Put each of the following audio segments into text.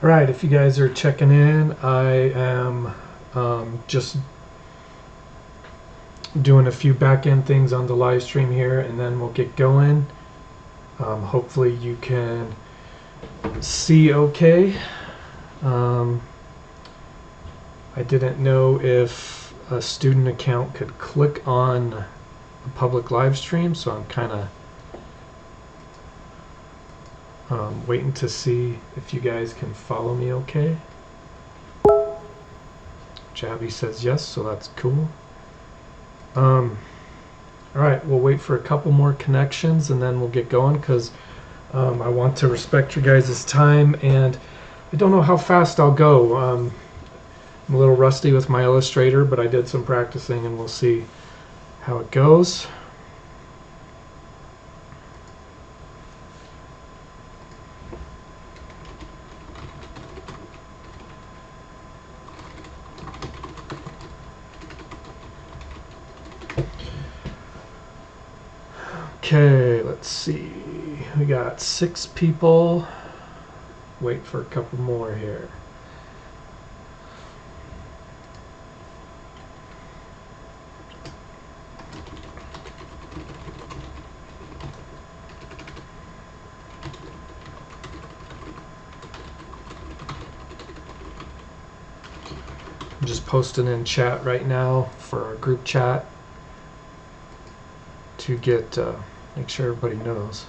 Alright, if you guys are checking in, I am just doing a few back end things on the live stream here, and then we'll get going. Hopefully you can see okay. I didn't know if a student account could click on a public live stream, so I'm kind of waiting to see if you guys can follow me okay. Jabby says yes, so that's cool. Alright, we'll wait for a couple more connections and then we'll get going, because I want to respect your guys' time, and I don't know how fast I'll go. I'm a little rusty with my Illustrator, but I did some practicing and we'll see how it goes. Okay, let's see. We got 6 people. Wait for a couple more here. I'm just posting in chat right now for our group chat to get make sure everybody knows.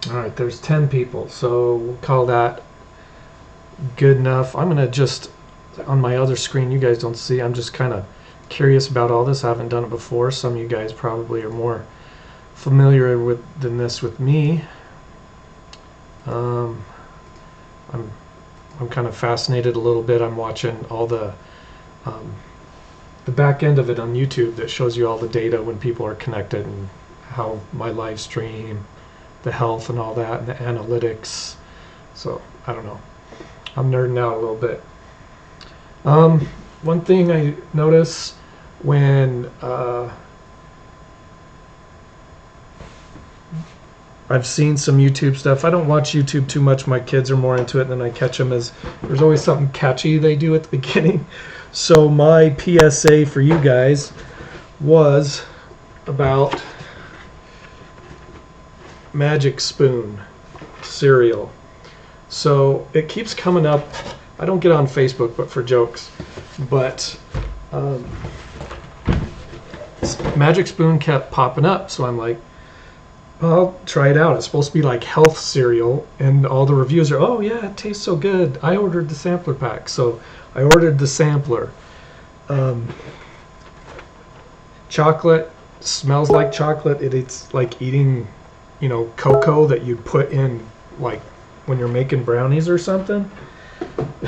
Alright, there's 10 people, so we'll call that good enough. I'm going to just, on my other screen, you guys don't see, I'm just kind of curious about all this. I haven't done it before. Some of you guys probably are more familiar with this with me. I'm kind of fascinated a little bit. I'm watching all the back end of it on YouTube that shows you all the data when people are connected, and how my live stream, the health and all that, and the analytics. So I don't know, I'm nerding out a little bit. One thing I notice when I've seen some YouTube stuff. I don't watch YouTube too much. My kids are more into it, and then I catch them as there's always something catchy they do at the beginning. So my PSA for you guys was about Magic Spoon cereal. So it keeps coming up. I don't get on Facebook but for jokes. But Magic Spoon kept popping up, so I'm like, I'll try it out. It's supposed to be like health cereal, and all the reviews are, oh yeah, it tastes so good. I ordered the sampler pack, so I ordered the sampler. Chocolate, smells like chocolate. It's like eating, cocoa that you put in, like when you're making brownies or something.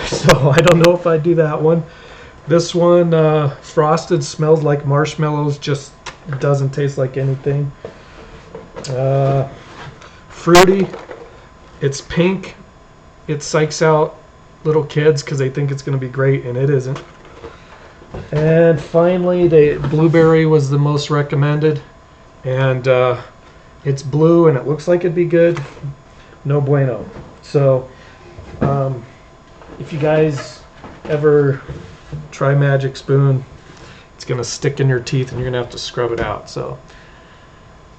So I don't know if I'd do that one. This one, frosted, smells like marshmallows, just doesn't taste like anything. Fruity, it's pink. It psychs out little kids because they think it's going to be great, and it isn't. And finally, the blueberry was the most recommended, and it's blue and it looks like it'd be good. No bueno. So if you guys ever try Magic Spoon, it's going to stick in your teeth and you're going to have to scrub it out. So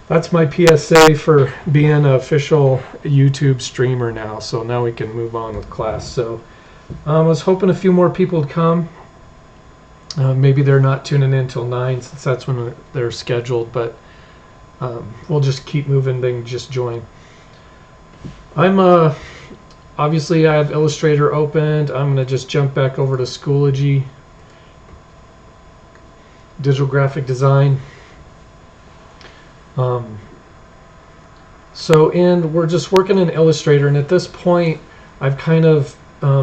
that's my PSA for being an official YouTube streamer now. So now we can move on with class. So I was hoping a few more people would come. Maybe they're not tuning in till 9, since that's when they're scheduled. But we'll just keep moving. They can just join. I'm obviously I have Illustrator opened. I'm gonna just jump back over to Schoology, digital graphic design. And we're just working in Illustrator, and at this point I've kind of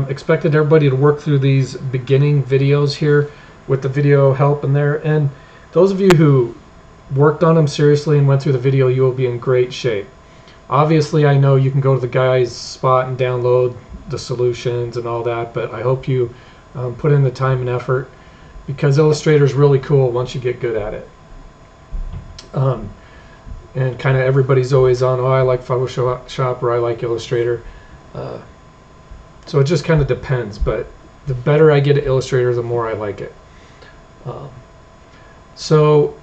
expected everybody to work through these beginning videos here with the video help in there, and those of you who worked on them seriously and went through the video, you will be in great shape. Obviously I know you can go to the guy's spot and download the solutions and all that, but I hope you put in the time and effort, because Illustrator is really cool once you get good at it. and kind of everybody's always on, oh, I like Photoshop or I like Illustrator. So it just kind of depends, but the better I get at Illustrator, the more I like it. So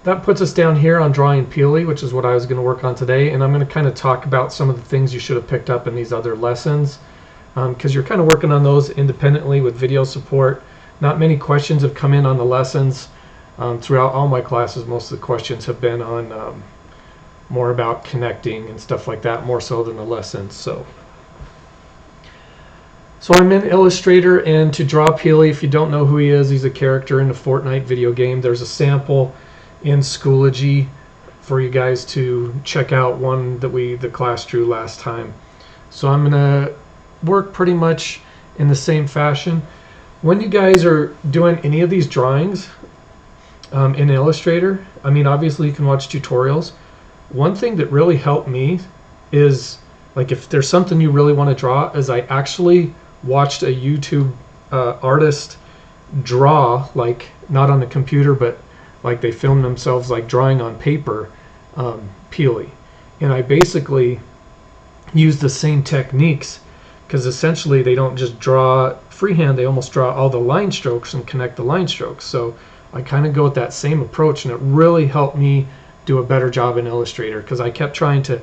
that puts us down here on drawing Peely, which is what I was going to work on today, and I'm going to kind of talk about some of the things you should have picked up in these other lessons, because you're kind of working on those independently with video support. Not many questions have come in on the lessons. Throughout all my classes, most of the questions have been on more about connecting and stuff like that, more so than the lessons. So I'm in Illustrator, and to draw Peely, if you don't know who he is, he's a character in the Fortnite video game. There's a sample in Schoology for you guys to check out, one that the class drew last time. So I'm gonna work pretty much in the same fashion. When you guys are doing any of these drawings in Illustrator, I mean, obviously you can watch tutorials. One thing that really helped me is, like, if there's something you really want to draw, is I actually watched a YouTube artist draw, like not on the computer, but like they filmed themselves like drawing on paper, Peely. And I basically used the same techniques, because essentially they don't just draw freehand, they almost draw all the line strokes and connect the line strokes. So I kind of go with that same approach, and it really helped me do a better job in Illustrator, because I kept trying to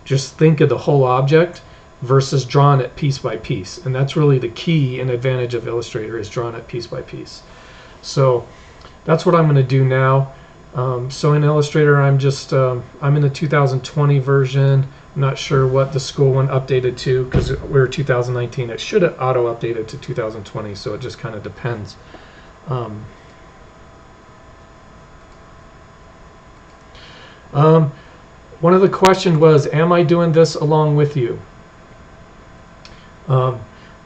just think of the whole object versus drawing it piece by piece. And that's really the key and advantage of Illustrator, is drawing it piece by piece. So that's what I'm going to do now. So in Illustrator, I'm in the 2020 version. I'm not sure what the school one updated to, because we're 2019. It should have auto updated to 2020, so it just kind of depends. One of the questions was, am I doing this along with you?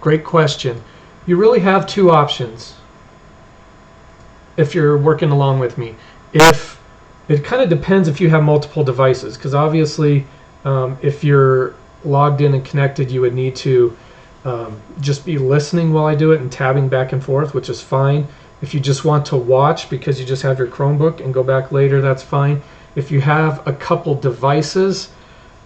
Great question. You really have two options if you're working along with me. If it kind of depends if you have multiple devices, because obviously if you're logged in and connected, you would need to just be listening while I do it and tabbing back and forth, which is fine. If you just want to watch because you just have your Chromebook and go back later, that's fine. If you have a couple devices,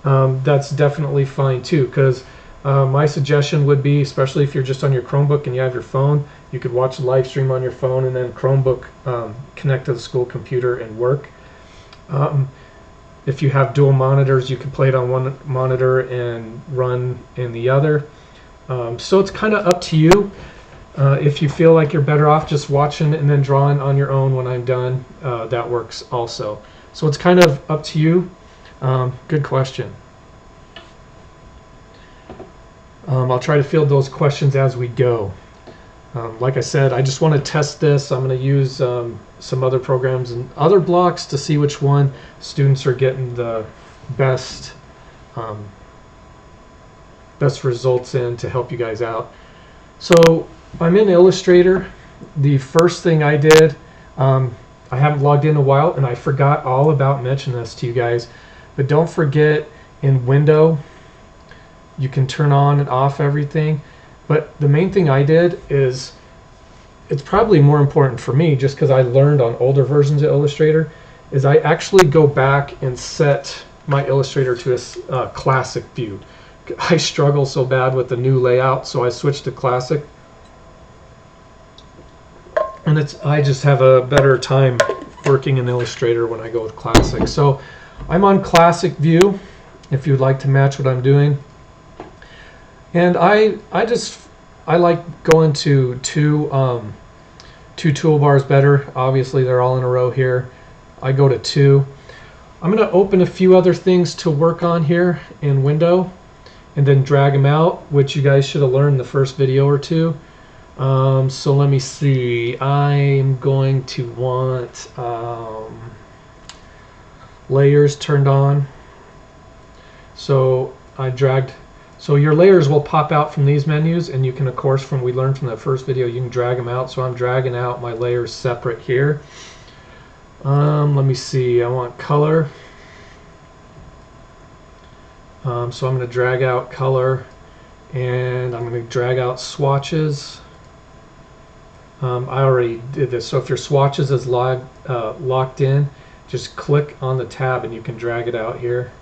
that's definitely fine too, because my suggestion would be, especially if you're just on your Chromebook and you have your phone, you could watch the live stream on your phone and then Chromebook connect to the school computer and work. If you have dual monitors, you can play it on one monitor and run in the other. So it's kind of up to you. If you feel like you're better off just watching and then drawing on your own when I'm done, that works also. So it's kind of up to you. Good question. I'll try to field those questions as we go. Like I said, I just want to test this. I'm going to use some other programs and other blocks to see which one students are getting the best results in to help you guys out. So I'm in Illustrator. The first thing I did, I haven't logged in a while, and I forgot all about mentioning this to you guys, but don't forget, in Window you can turn on and off everything. But the main thing I did is, it's probably more important for me just because I learned on older versions of Illustrator, is I actually go back and set my Illustrator to a classic view. I struggle so bad with the new layout, so I switched to classic. And I just have a better time working in Illustrator when I go with classic. So I'm on classic view if you'd like to match what I'm doing. And I like going to two toolbars better. Obviously they're all in a row here. I go to two. I'm going to open a few other things to work on here in Window and then drag them out, which you guys should have learned in the first video or two. So let me see. I'm going to want layers turned on. So I dragged. So your layers will pop out from these menus, and you can, of course, we learned from that first video, you can drag them out. So I'm dragging out my layers separate here. Let me see. I want color. So I'm going to drag out color, and I'm going to drag out swatches. I already did this. So if your swatches is locked in, just click on the tab and you can drag it out here.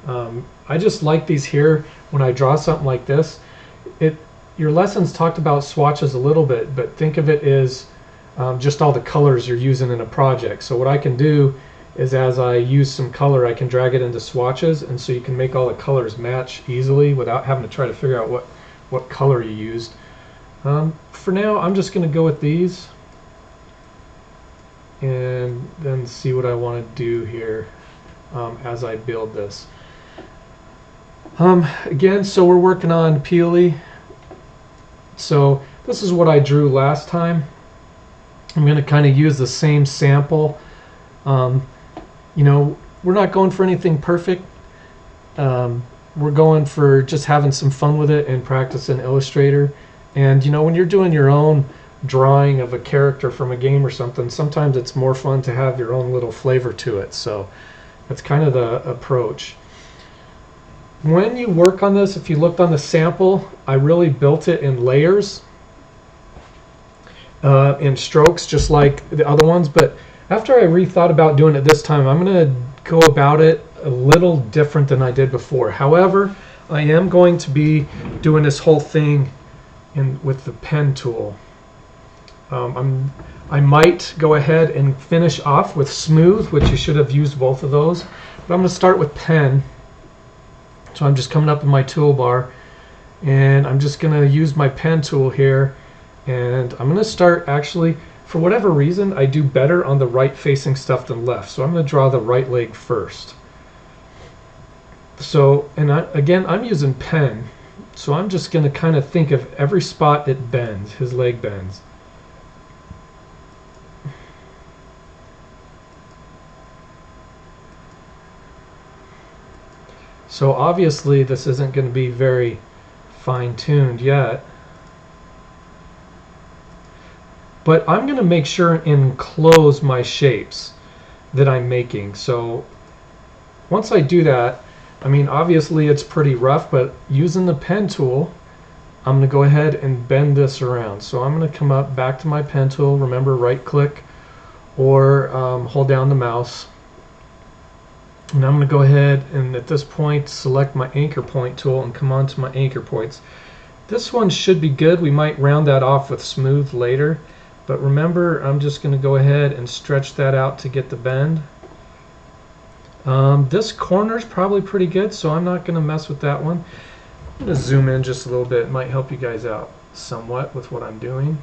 I just like these here when I draw something like this. Your lessons talked about swatches a little bit, but think of it as just all the colors you're using in a project. So what I can do is, as I use some color, I can drag it into swatches, and so you can make all the colors match easily without having to try to figure out what color you used. For now, I'm just going to go with these and then see what I want to do here as I build this. Again, so we're working on Peely. So this is what I drew last time. I'm going to kind of use the same sample. You know, we're not going for anything perfect. We're going for just having some fun with it and practicing Illustrator. And you know, when you're doing your own drawing of a character from a game or something, sometimes it's more fun to have your own little flavor to it. So that's kind of the approach. When you work on this, if you looked on the sample, I really built it in layers, in strokes, just like the other ones. But after I rethought about doing it this time, I'm going to go about it a little different than I did before. However, I am going to be doing this whole thing with the pen tool. I might go ahead and finish off with smooth, which you should have used both of those. But I'm going to start with pen. So I'm just coming up in my toolbar, and I'm just going to use my pen tool here, and I'm going to start, actually, for whatever reason, I do better on the right facing stuff than left. So I'm going to draw the right leg first. So, and again, I'm using pen. So I'm just going to kind of think of every spot it bends, his leg bends. So obviously this isn't going to be very fine-tuned yet. But I'm going to make sure and enclose my shapes that I'm making. So once I do that, I mean, obviously it's pretty rough, but using the pen tool, I'm going to go ahead and bend this around. So I'm going to come up back to my pen tool. Remember, right click or hold down the mouse. And I'm going to go ahead and at this point select my anchor point tool and come on to my anchor points. This one should be good. We might round that off with smooth later. But remember, I'm just going to go ahead and stretch that out to get the bend. This corner is probably pretty good, so I'm not going to mess with that one. I'm going to zoom in just a little bit. It might help you guys out somewhat with what I'm doing.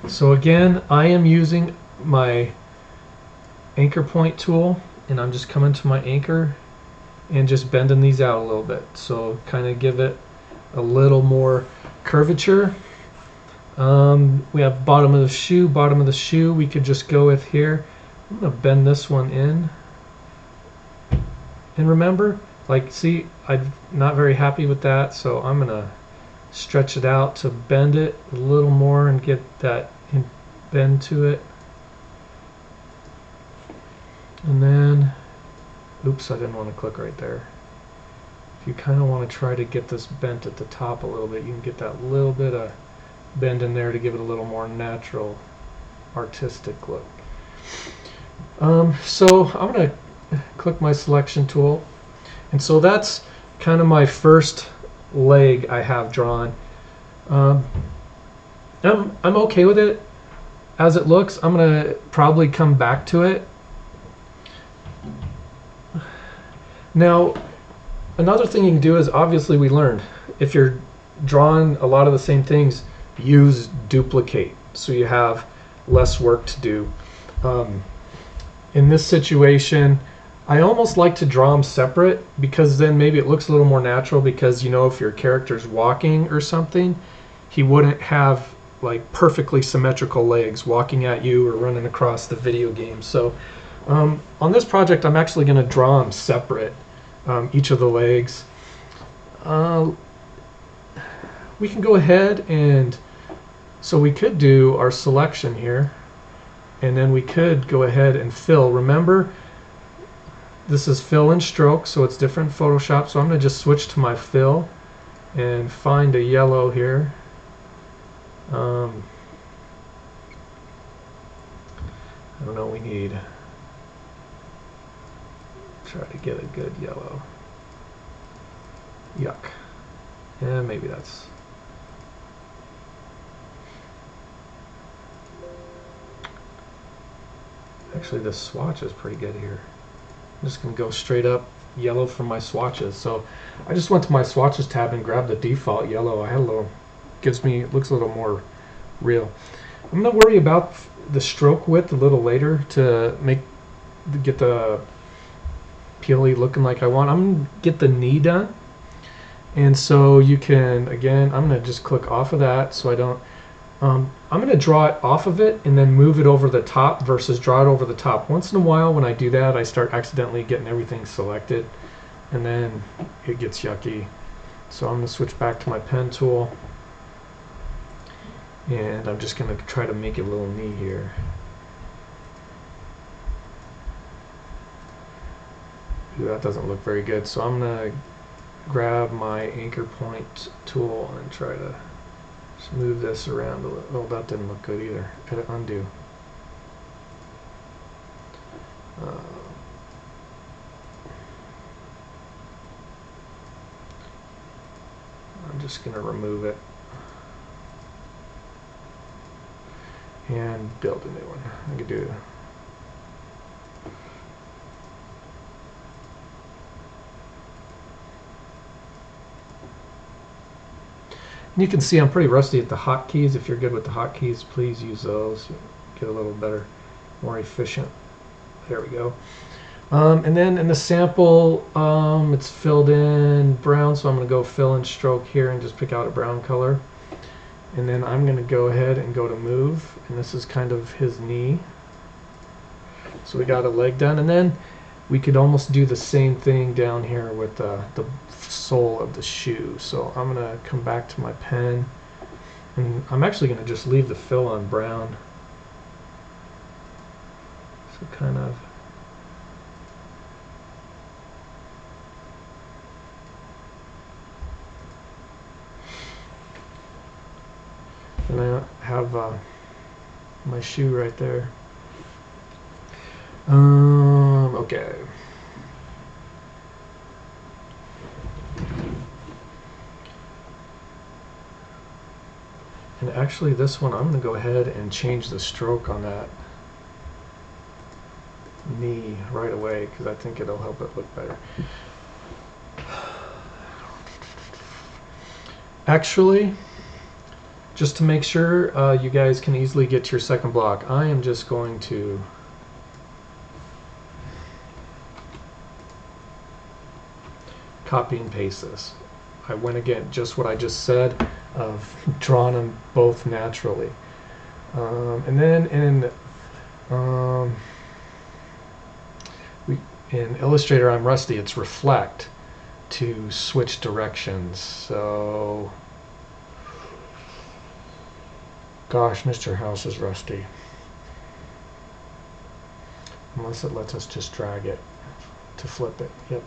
So again, I am using my anchor point tool, and I'm just coming to my anchor and just bending these out a little bit. So kind of give it a little more curvature. We have bottom of the shoe we could just go with here. I'm going to bend this one in. And remember, like, see, I'm not very happy with that, so I'm going to stretch it out to bend it a little more and get that bend to it. And then, oops, I didn't want to click right there. If you kind of want to try to get this bent at the top a little bit, you can get that little bit of bend in there to give it a little more natural, artistic look. So I'm going to click my selection tool, and so that's kind of my first leg I have drawn. I'm okay with it as it looks. I'm going to probably come back to it. Now, another thing you can do is, obviously we learned, if you're drawing a lot of the same things, use duplicate so you have less work to do. In this situation, I almost like to draw them separate, because then maybe it looks a little more natural, because, you know, if your character's walking or something, he wouldn't have like perfectly symmetrical legs walking at you or running across the video game. So on this project, I'm actually going to draw them separate, each of the legs. We can go ahead and, so we could do our selection here, and then we could go ahead and fill. Remember, this is fill and stroke, so it's different in Photoshop. So I'm going to just switch to my fill and find a yellow here. I don't know, we need, try to get a good yellow. Yuck. Yeah, maybe that's, actually this swatch is pretty good here. I'm just gonna go straight up yellow for my swatches. So I just went to my swatches tab and grabbed the default yellow. I had a little, gives me, looks a little more real. I'm gonna worry about the stroke width a little later to get the peely looking like I want. I'm gonna get the knee done. And so you can, again, I'm gonna just click off of that so I don't, I'm gonna draw it off of it and then move it over the top versus draw it over the top. Once in a while when I do that, I start accidentally getting everything selected and then it gets yucky. So I'm gonna switch back to my pen tool and I'm just gonna try to make it a little knee here. Ooh, that doesn't look very good. So I'm gonna grab my anchor point tool and try to just move this around a little. Oh, that didn't look good either. Hit undo. I'm just going to remove it and build a new one. I could do and you can see I'm pretty rusty at the hotkeys. If you're good with the hotkeys, please use those. Get a little better, more efficient. There we go. And then in the sample, it's filled in brown, so I'm going to go fill in stroke here and just pick out a brown color. And then I'm going to go ahead and go to move, and this is kind of his knee. So we got a leg done, and then we could almost do the same thing down here with the sole of the shoe. So I'm going to come back to my pen, and I'm actually going to just leave the fill on brown. So kind of and I have my shoe right there. Okay. And actually this one, I'm going to go ahead and change the stroke on that knee right away because I think it'll help it look better. Actually, just to make sure you guys can easily get to your second block, I am just going to copy and paste this. I went again, just what I just said, of drawing them both naturally. And then in Illustrator, I'm rusty, it's reflect to switch directions. So, gosh, Mr. House is rusty. Unless it lets us just drag it to flip it. Yep.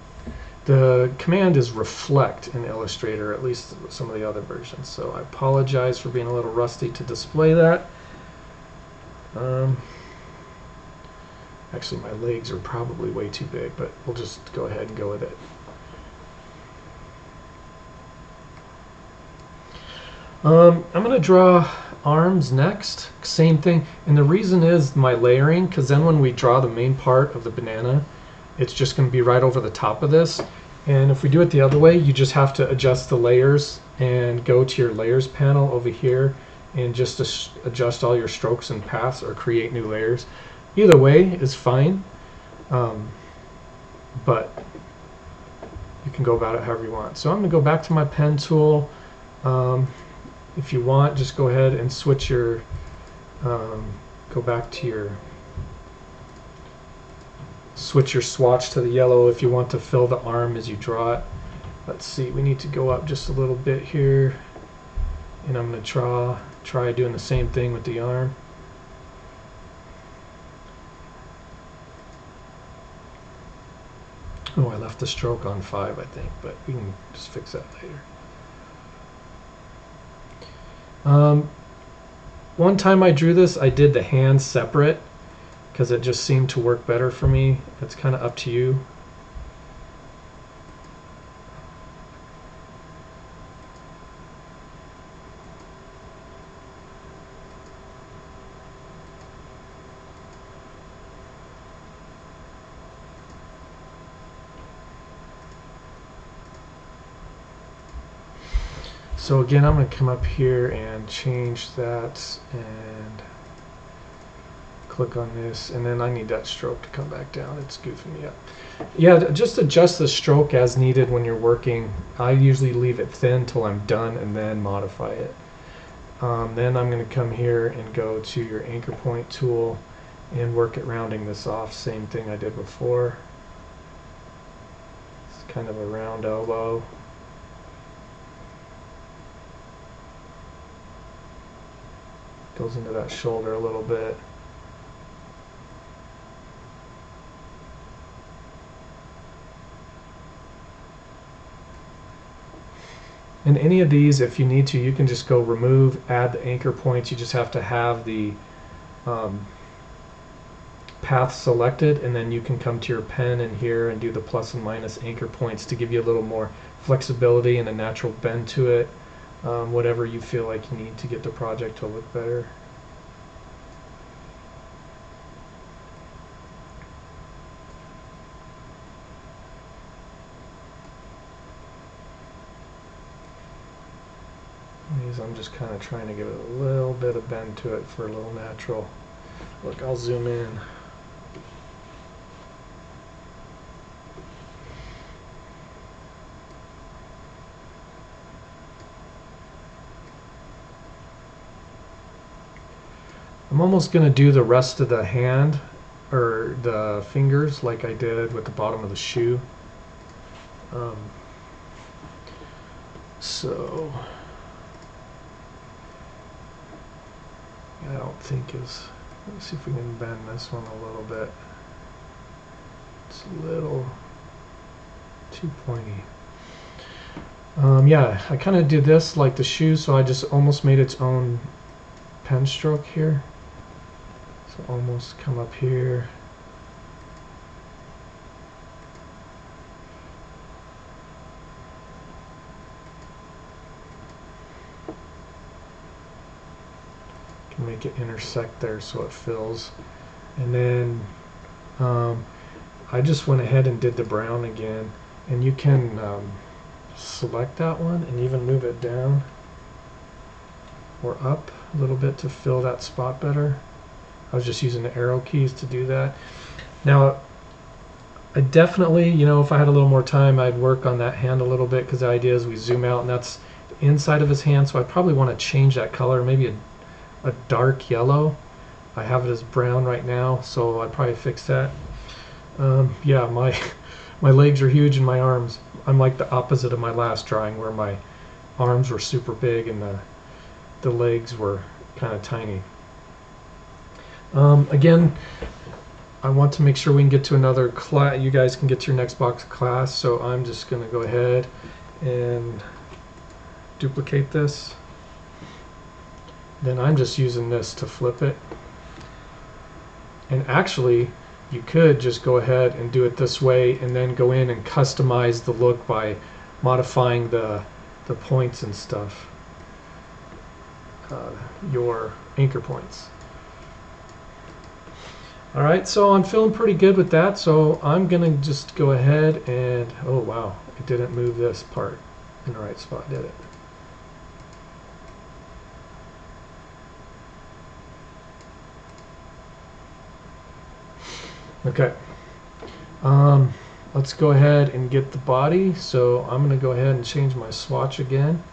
The command is reflect in Illustrator, at least some of the other versions. So I apologize for being a little rusty to display that. Actually, my legs are probably way too big, but we'll just go ahead and go with it. I'm going to draw arms next. Same thing. And the reason is my layering, because then when we draw the main part of the banana, it's just going to be right over the top of this. And if we do it the other way, you just have to adjust the layers and go to your layers panel over here and just adjust all your strokes and paths or create new layers. Either way is fine, but you can go about it however you want. So I'm going to go back to my pen tool. If you want, just go ahead and switch your, go back to your, switch your swatch to the yellow if you want to fill the arm as you draw it. Let's see, we need to go up just a little bit here, and I'm going to try doing the same thing with the arm. Oh, I left the stroke on 5, I think, but we can just fix that later. One time I drew this, I did the hands separate, because it just seemed to work better for me. It's kind of up to you. So again, I'm going to come up here and change that and click on this, and then I need that stroke to come back down. It's goofing me up. Yeah, just adjust the stroke as needed when you're working. I usually leave it thin till I'm done and then modify it. Then I'm going to come here and go to your anchor point tool and work at rounding this off. Same thing I did before. It's kind of a round elbow. Goes into that shoulder a little bit. And any of these, if you need to, you can just go remove, add the anchor points. You just have to have the path selected, and then you can come to your pen in here and do the plus and minus anchor points to give you a little more flexibility and a natural bend to it. Whatever you feel like you need to get the project to look better. These I'm just kind of trying to give it a little bit of bend to it for a little natural look. I'll zoom in. I'm almost going to do the rest of the hand or the fingers like I did with the bottom of the shoe. So I don't think is, let's see if we can bend this one a little bit. It's a little too pointy. Yeah, I kind of did this like the shoe, so I just almost made its own pen stroke here. So almost come up here. Can make it intersect there so it fills. And then I just went ahead and did the brown again. And you can select that one and even move it down or up a little bit to fill that spot better. I was just using the arrow keys to do that. Now, I definitely, you know, if I had a little more time, I'd work on that hand a little bit, because the idea is we zoom out and that's the inside of his hand, so I probably want to change that color, maybe a dark yellow. I have it as brown right now, so I'd probably fix that. Yeah, my legs are huge and my arms, I'm like the opposite of my last drawing, where my arms were super big and the legs were kind of tiny. Again, I want to make sure we can get to another class. You guys can get to your next box of class, so I'm just going to go ahead and duplicate this. Then I'm just using this to flip it. And actually, you could just go ahead and do it this way and then go in and customize the look by modifying the points and stuff, your anchor points. Alright, so I'm feeling pretty good with that, so I'm going to just go ahead and, oh wow, it didn't move this part in the right spot, did it? Okay, let's go ahead and get the body. So I'm going to go ahead and change my swatch again,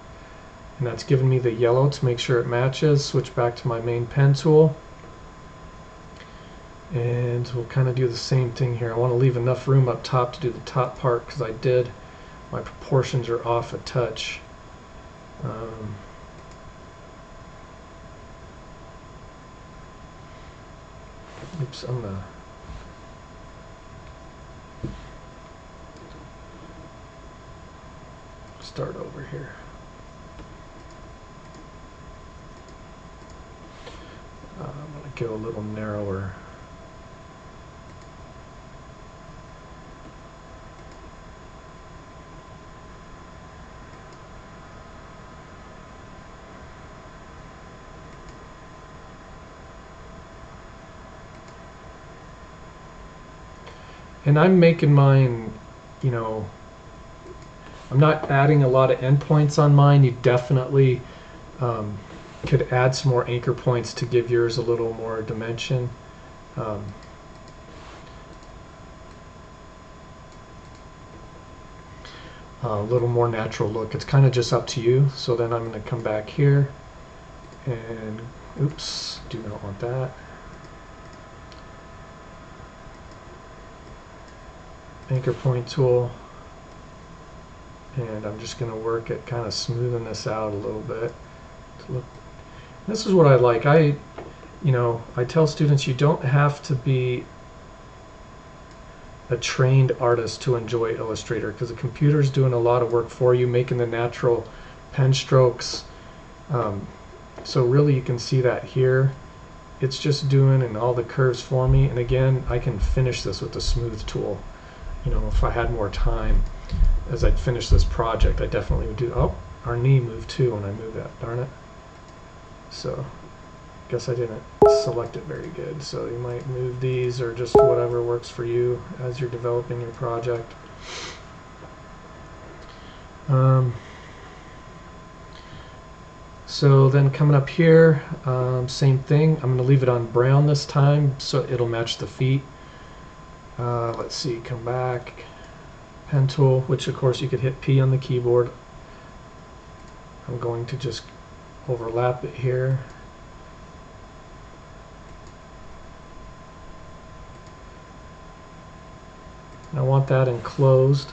and that's giving me the yellow to make sure it matches. Switch back to my main pen tool. And we'll kind of do the same thing here. I want to leave enough room up top to do the top part, because my proportions are off a touch. Oops, I'm going to start over here. I'm going to go a little narrower. And I'm making mine, you know, I'm not adding a lot of endpoints on mine. You definitely could add some more anchor points to give yours a little more dimension. A little more natural look. It's kind of just up to you. So then I'm going to come back here and oops, do not want that. Anchor point tool, and I'm just going to work at kind of smoothing this out a little bit to look. This is what I like. I tell students you don't have to be a trained artist to enjoy Illustrator, because the computer's doing a lot of work for you, making the natural pen strokes. So really you can see that here. It's just doing and all the curves for me. And again, I can finish this with the smooth tool. If I had more time as I'd finish this project, I definitely would do. Oh, our knee moved too when I moved that, darn it. So guess I didn't select it very good. So you might move these or just whatever works for you as you're developing your project. So then coming up here, same thing. I'm going to leave it on brown this time so it'll match the feet. Let's see, come back, pen tool, which of course you could hit P on the keyboard. I'm going to just overlap it here. And I want that enclosed.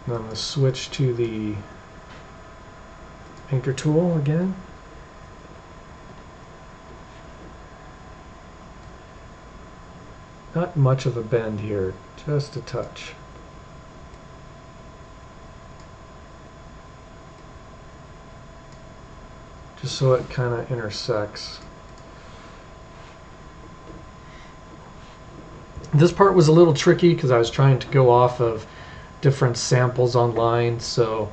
And I'm going to switch to the anchor tool again. Not much of a bend here, just a touch. Just so it kind of intersects. This part was a little tricky because I was trying to go off of different samples online, so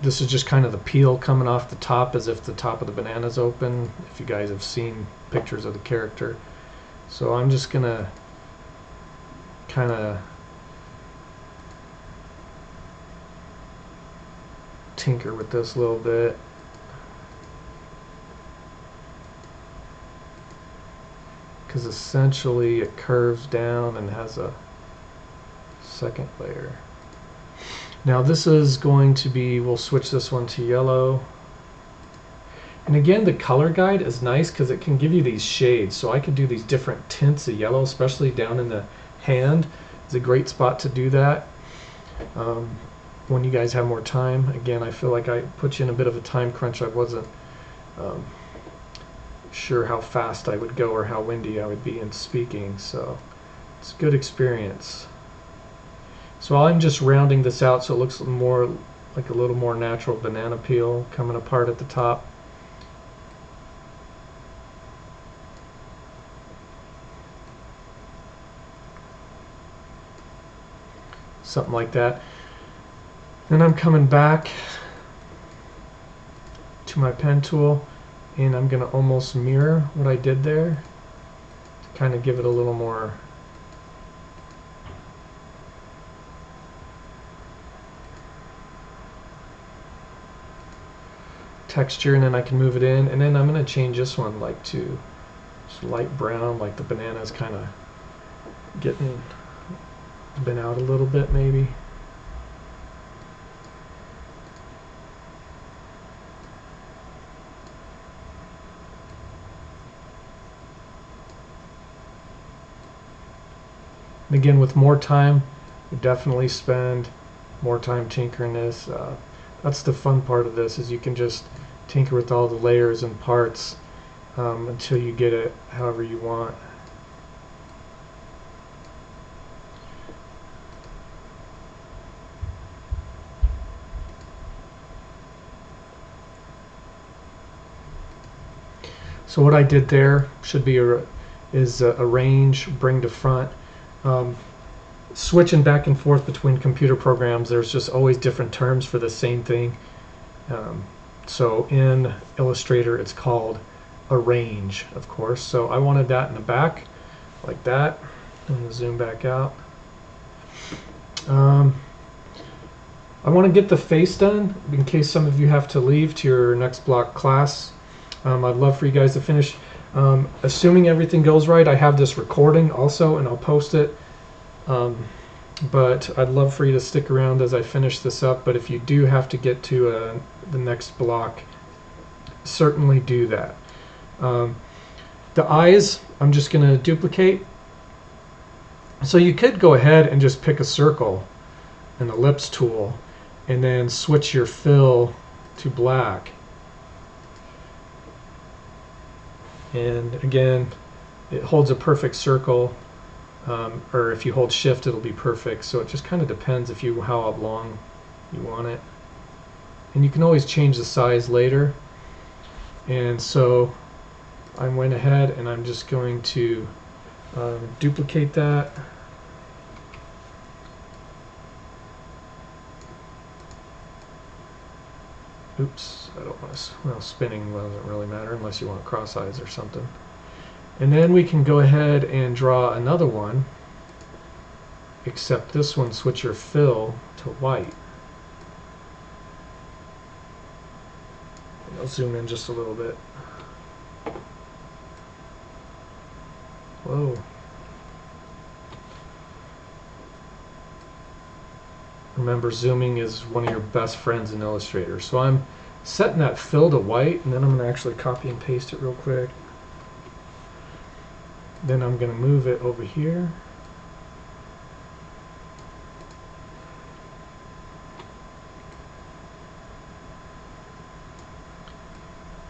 this is just kind of the peel coming off the top as if the top of the banana is open, if you guys have seen pictures of the character. So I'm just going to kind of tinker with this a little bit. Because essentially it curves down and has a second layer. Now this is going to be, we'll switch this one to yellow. And again, the color guide is nice because it can give you these shades. So I could do these different tints of yellow, especially down in the hand. It's a great spot to do that. When you guys have more time. Again, I feel like I put you in a bit of a time crunch. I wasn't sure how fast I would go or how windy I would be in speaking. So it's a good experience. So I'm just rounding this out so it looks more like a little more natural banana peel coming apart at the top. Something like that. Then I'm coming back to my pen tool and I'm going to almost mirror what I did there to kind of give it a little more texture, and then I can move it in, and then I'm going to change this one like to just light brown, like the banana is kind of getting been out a little bit maybe. And again, with more time, you definitely spend more time tinkering this. That's the fun part of this, is you can just tinker with all the layers and parts until you get it however you want. So what I did there should be is arrange, bring to front. Switching back and forth between computer programs, there's just always different terms for the same thing. So in Illustrator it's called arrange, of course. So I wanted that in the back like that. I'm going to zoom back out. I want to get the face done in case some of you have to leave to your next block class. I'd love for you guys to finish. Assuming everything goes right, I have this recording also, and I'll post it. But I'd love for you to stick around as I finish this up. But if you do have to get to the next block, certainly do that. The eyes, I'm just going to duplicate. So you could go ahead and just pick a circle, an ellipse tool, and then switch your fill to black. And again, it holds a perfect circle, or if you hold shift it'll be perfect. So it just kind of depends how long you want it. And you can always change the size later. And so I went ahead and I'm just going to duplicate that. Oops, I don't want to, well, spinning doesn't really matter unless you want cross eyes or something. And then we can go ahead and draw another one, except this one, switch your fill to white. And I'll zoom in just a little bit. Whoa. Remember, zooming is one of your best friends in Illustrator. So I'm setting that fill to white, and then I'm going to actually copy and paste it real quick. Then I'm going to move it over here.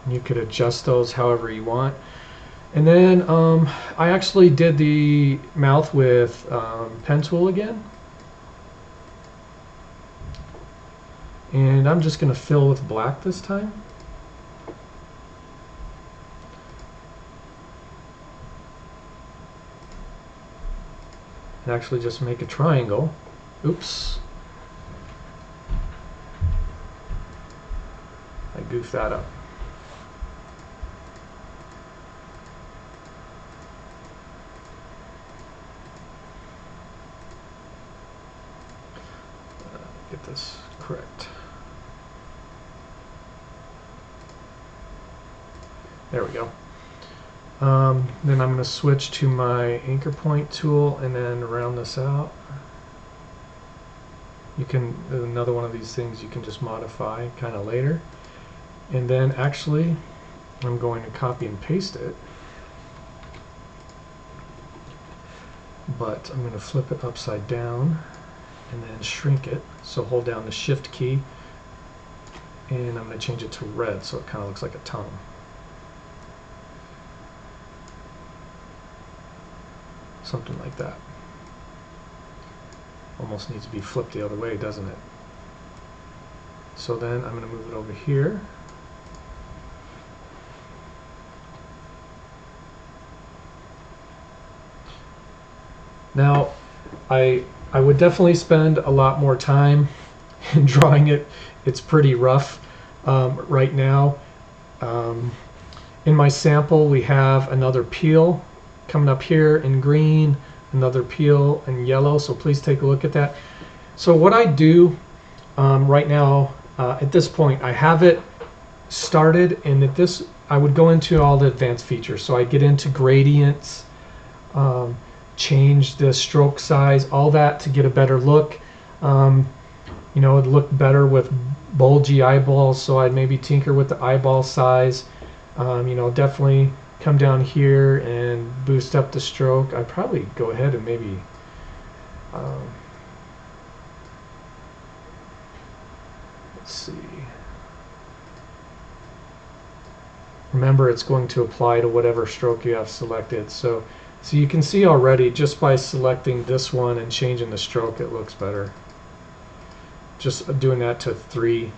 And you could adjust those however you want. And then I actually did the mouth with pen tool again. And I'm just going to fill with black this time. And actually just make a triangle. Oops. I goofed that up. Get this correct. There we go. Then I'm going to switch to my anchor point tool and then round this out. You can, another one of these things you can just modify kind of later. And then actually I'm going to copy and paste it. But I'm going to flip it upside down and then shrink it. So hold down the shift key and I'm going to change it to red so it kind of looks like a tongue. Something like that. Almost needs to be flipped the other way, doesn't it? So then I'm going to move it over here. Now, I would definitely spend a lot more time in drawing it. It's pretty rough right now. In my sample, we have another peel coming up here in green, another peel in yellow, so please take a look at that. So what I do right now, at this point, I have it started, and at this, I would go into all the advanced features. So I get into gradients, change the stroke size, all that to get a better look. You know, it'd look better with bulgy eyeballs, so I'd maybe tinker with the eyeball size. You know, definitely come down here and boost up the stroke. I'd probably go ahead and maybe let's see. Remember, it's going to apply to whatever stroke you have selected. So you can see already just by selecting this one and changing the stroke, it looks better. Just doing that to 3.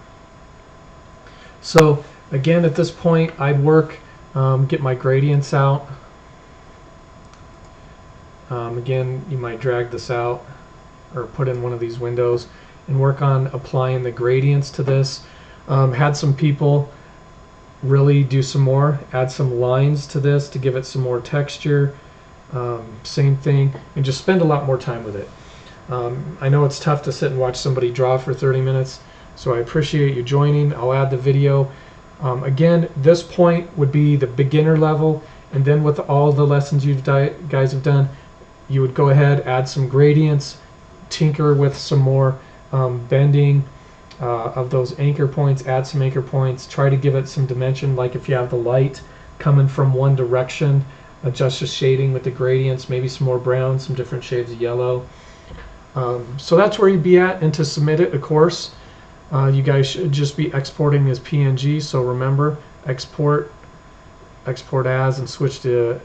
So again, at this point, I'd work, get my gradients out. Again, you might drag this out or put in one of these windows and work on applying the gradients to this. Had some people really do some more, add some lines to this to give it some more texture. same thing, and just spend a lot more time with it. I know it's tough to sit and watch somebody draw for 30 minutes, so I appreciate you joining. I'll add the video. Again, this point would be the beginner level, and then with all the lessons you guys have done, you would go ahead, add some gradients, tinker with some more bending of those anchor points, add some anchor points, try to give it some dimension, like if you have the light coming from one direction, adjust the shading with the gradients, maybe some more brown, some different shades of yellow. So that's where you'd be at, and to submit it, of course, you guys should just be exporting as PNG, so remember, export as, and switch to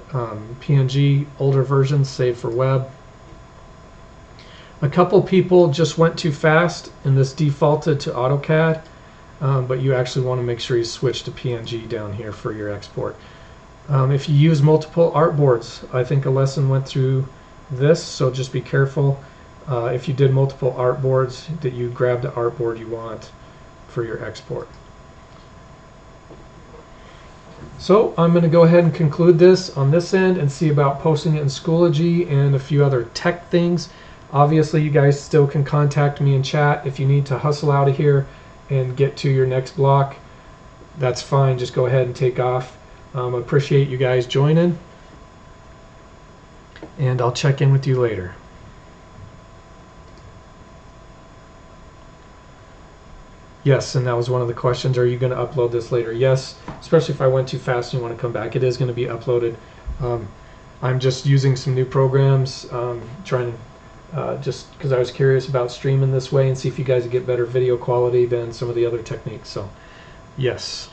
PNG, older versions, save for web. A couple people just went too fast and this defaulted to AutoCAD, but you actually want to make sure you switch to PNG down here for your export. If you use multiple artboards, I think a lesson went through this, so just be careful if you did multiple artboards that you grab the artboard you want for your export. So I'm going to go ahead and conclude this on this end and see about posting it in Schoology and a few other tech things. Obviously, you guys still can contact me in chat if you need to hustle out of here and get to your next block. That's fine. Just go ahead and take off. Appreciate you guys joining, and I'll check in with you later. Yes, and that was one of the questions. Are you going to upload this later? Yes, especially if I went too fast and you want to come back. It is going to be uploaded. I'm just using some new programs, trying to just because I was curious about streaming this way and see if you guys get better video quality than some of the other techniques. So, yes.